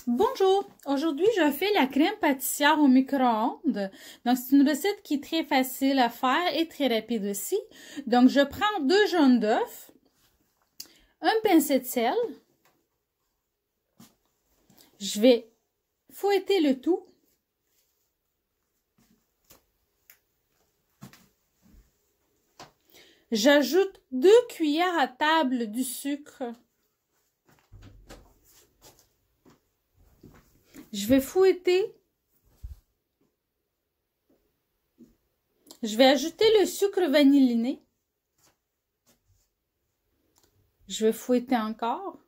Bonjour! Aujourd'hui, je fais la crème pâtissière au micro-ondes. Donc, c'est une recette qui est très facile à faire et très rapide aussi. Donc, je prends 2 jaunes d'œufs, un pincé de sel. Je vais fouetter le tout. J'ajoute 2 cuillères à table du sucre. Je vais fouetter. Je vais ajouter le sucre vanilliné. Je vais fouetter encore.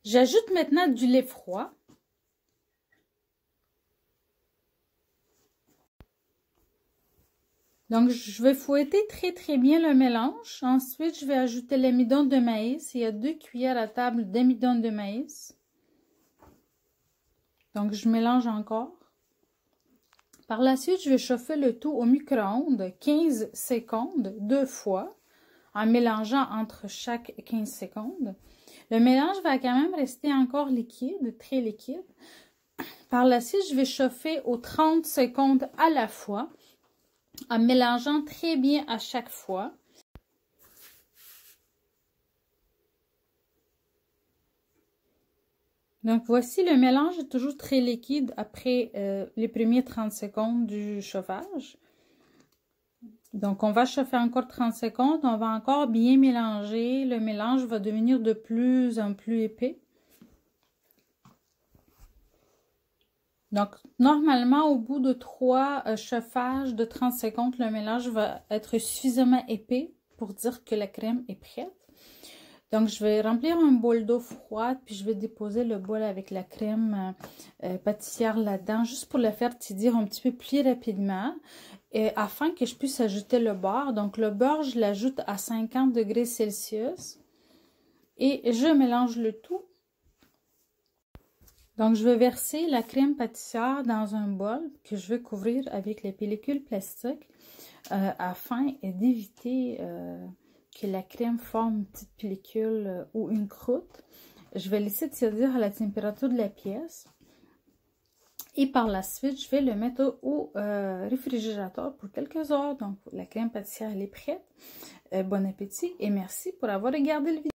J'ajoute maintenant du lait froid. Donc, je vais fouetter très bien le mélange. Ensuite, je vais ajouter l'amidon de maïs. Il y a 2 cuillères à table d'amidon de maïs. Donc, je mélange encore. Par la suite, je vais chauffer le tout au micro-ondes 15 secondes 2 fois en mélangeant entre chaque 15 secondes. Le mélange va quand même rester encore liquide, très liquide. Par la suite, je vais chauffer aux 30 secondes à la fois en mélangeant très bien à chaque fois. Donc, voici le mélange est toujours très liquide après les premiers 30 secondes du chauffage. Donc, on va chauffer encore 30 secondes. On va encore bien mélanger. Le mélange va devenir de plus en plus épais. Donc, normalement, au bout de 3 chauffages de 30 secondes, le mélange va être suffisamment épais pour dire que la crème est prête. Donc, je vais remplir un bol d'eau froide, puis je vais déposer le bol avec la crème pâtissière là-dedans, juste pour le faire tiédir un petit peu plus rapidement, afin que je puisse ajouter le beurre. Donc, le beurre, je l'ajoute à 50 degrés Celsius et je mélange le tout. Donc, je vais verser la crème pâtissière dans un bol que je vais couvrir avec les pellicules plastiques afin d'éviter que la crème forme une petite pellicule ou une croûte. Je vais laisser tiédir à la température de la pièce. Et par la suite, je vais le mettre au réfrigérateur pour quelques heures. Donc, la crème pâtissière elle est prête. Bon appétit et merci pour avoir regardé le vidéo.